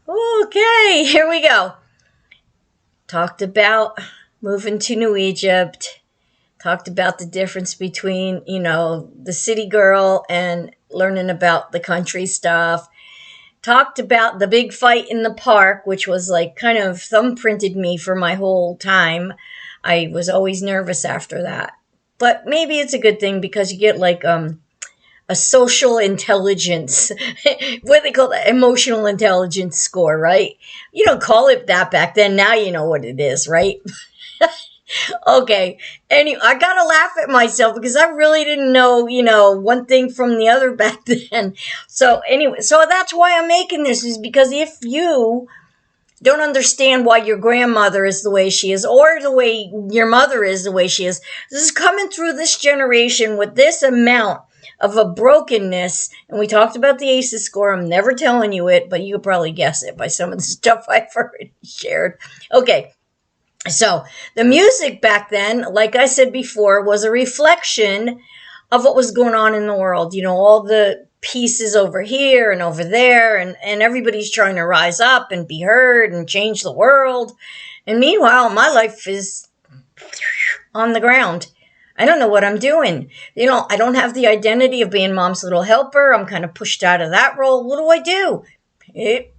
Okay, here we go. Talked about moving to New Egypt. Talked about the difference between, the city girl and learning about the country stuff. Talked about the big fight in the park, which was like kind of thumbprinted me for my whole time. I was always nervous after that. But maybe it's a good thing because you get like a social intelligence, what they call that, emotional intelligence score, right? You don't call it that back then. Now you know what it is, right? Okay. Anyway, I gotta laugh at myself because I really didn't know, one thing from the other back then. So anyway, so that's why I'm making this, is because if you don't understand why your grandmother is the way she is, or the way your mother is the way she is, this is coming through this generation with this amount of a brokenness. And we talked about the ACEs score. I'm never telling you it, but you could probably guess it by some of the stuff I've already shared. Okay. So the music back then, like I said before, was a reflection of what was going on in the world. All the pieces over here and over there, and everybody's trying to rise up and be heard and change the world. And meanwhile, my life is on the ground. I don't know what I'm doing. I don't have the identity of being mom's little helper. I'm kind of pushed out of that role. What do I do?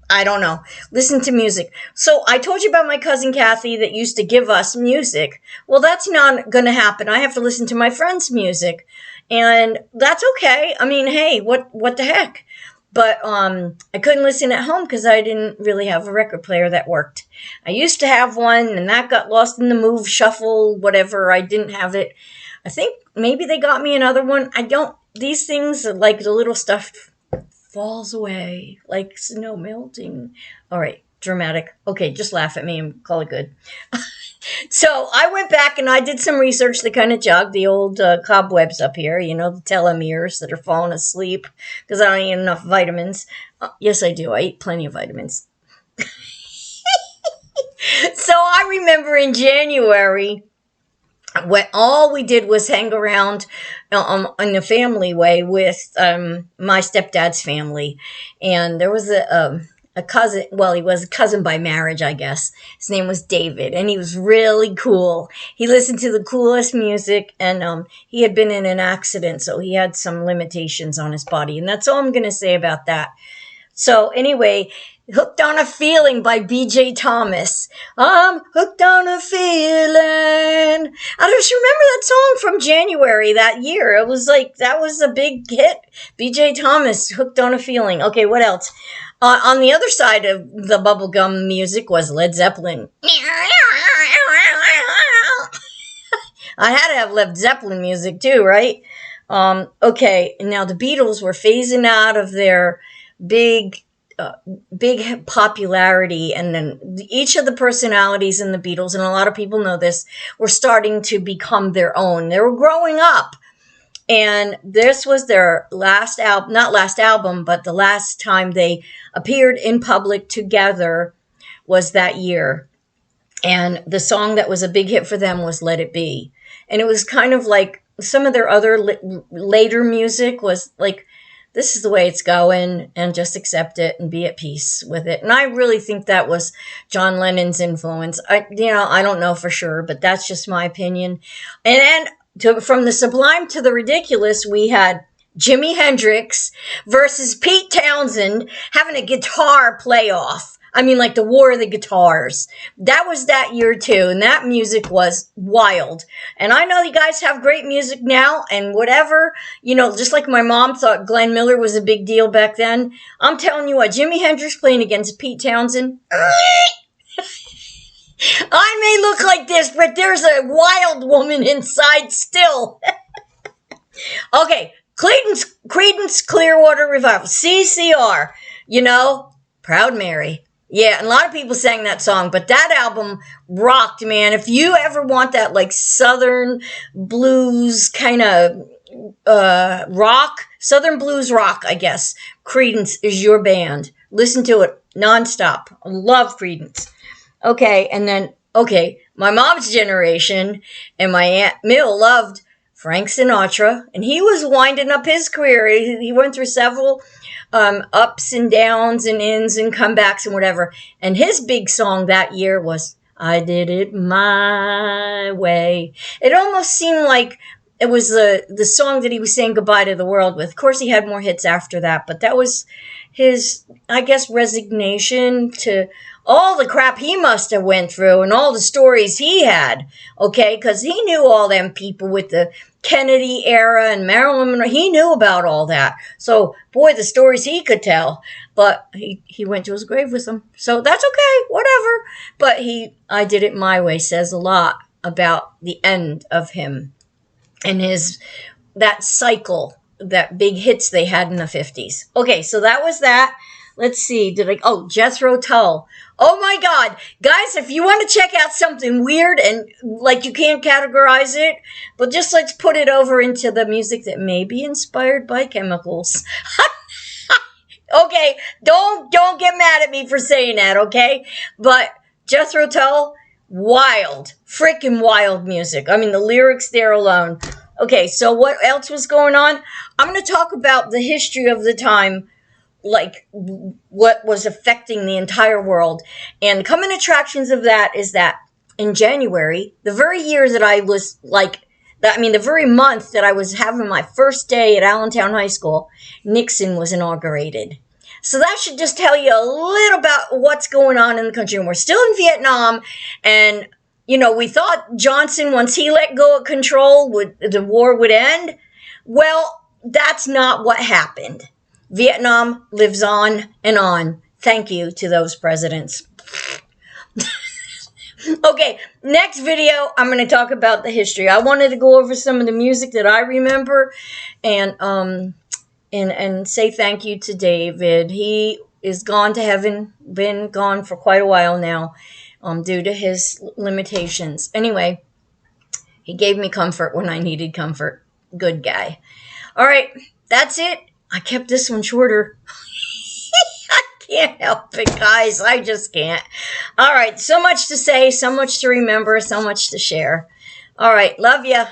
I don't know. Listen to music. So I told you about my cousin Kathy that used to give us music. Well, that's not going to happen. I have to listen to my friend's music. And that's okay. I mean, hey, what the heck? But I couldn't listen at home because I didn't really have a record player that worked. I used to have one, and that got lost in the move, shuffle, whatever. I didn't have it. I think maybe they got me another one. These things, like the little stuff, falls away like snow melting. All right, dramatic. Okay, just laugh at me and call it good. So I went back and I did some research that kind of jogged the old cobwebs up here, the telomeres that are falling asleep because I don't eat enough vitamins. Yes, I do. I eat plenty of vitamins. So I remember in January, when all we did was hang around in the family way with my stepdad's family. And there was a cousin, well, he was a cousin by marriage, I guess. His name was David, and he was really cool. He listened to the coolest music, and he had been in an accident, so he had some limitations on his body. And that's all I'm going to say about that. So anyway, Hooked on a Feeling by B.J. Thomas. I'm hooked on a feeling. I just remember that song from January that year. It was like, that was a big hit. B.J. Thomas, Hooked on a Feeling. Okay, what else? On the other side of the bubblegum music was Led Zeppelin. I had to have Led Zeppelin music too, right? Okay, now the Beatles were phasing out of their big popularity, and then each of the personalities in the Beatles, and a lot of people know this, were starting to become their own. They were growing up, and this was their last album, not last album, but the last time they appeared in public together was that year. And the song that was a big hit for them was Let It Be. And it was kind of like some of their other later music was like, this is the way it's going, and just accept it and be at peace with it. And I really think that was John Lennon's influence. I don't know for sure, but that's just my opinion. And then from the sublime to the ridiculous, we had Jimi Hendrix versus Pete Townsend having a guitar playoff. I mean, like the War of the Guitars. That was that year too, and that music was wild. And I know you guys have great music now, and whatever, just like my mom thought Glenn Miller was a big deal back then. I'm telling you what, Jimi Hendrix playing against Pete Townsend. I may look like this, but there's a wild woman inside still. Okay, Creedence Clearwater Revival, CCR, Proud Mary. Yeah, and a lot of people sang that song, but that album rocked, man. If you ever want that, like, Southern blues kind of rock, Southern blues rock, I guess, Creedence is your band. Listen to it nonstop. I love Creedence. Okay, and then, my mom's generation and my Aunt Mill loved Frank Sinatra, and he was winding up his career. He went through several ups and downs and ins and comebacks and whatever. And his big song that year was I Did It My Way. It almost seemed like it was the song that he was saying goodbye to the world with. Of course, he had more hits after that, but that was his, I guess, resignation to all the crap he must have went through and all the stories he had, okay? Because he knew all them people with the Kennedy era and Marilyn Monroe. He knew about all that. So, boy, the stories he could tell. But he went to his grave with them. So that's okay, whatever. But I Did It My Way says a lot about the end of him and that cycle, that big hits they had in the 50s. Okay, so that was that. Let's see, Jethro Tull. Oh my God. Guys, if you want to check out something weird and like you can't categorize it, but just let's put it over into the music that may be inspired by chemicals. Okay, don't get mad at me for saying that, okay? But Jethro Tull, wild, freaking wild music. I mean, the lyrics there alone. Okay, so what else was going on? I'm going to talk about the history of the time, like what was affecting the entire world. And common attractions of that is that in January, the very year that I was the very month that I was having my first day at Allentown High School, Nixon was inaugurated. So that should just tell you a little about what's going on in the country. And we're still in Vietnam. And, we thought Johnson, once he let go of control, the war would end. Well, that's not what happened. Vietnam lives on and on. Thank you to those presidents. Okay, next video, I'm going to talk about the history. I wanted to go over some of the music that I remember and say thank you to David. He is gone to heaven, been gone for quite a while now due to his limitations. Anyway, he gave me comfort when I needed comfort. Good guy. All right, that's it. I kept this one shorter. I can't help it, guys. I just can't. All right, so much to say, so much to remember, so much to share. All right, love ya.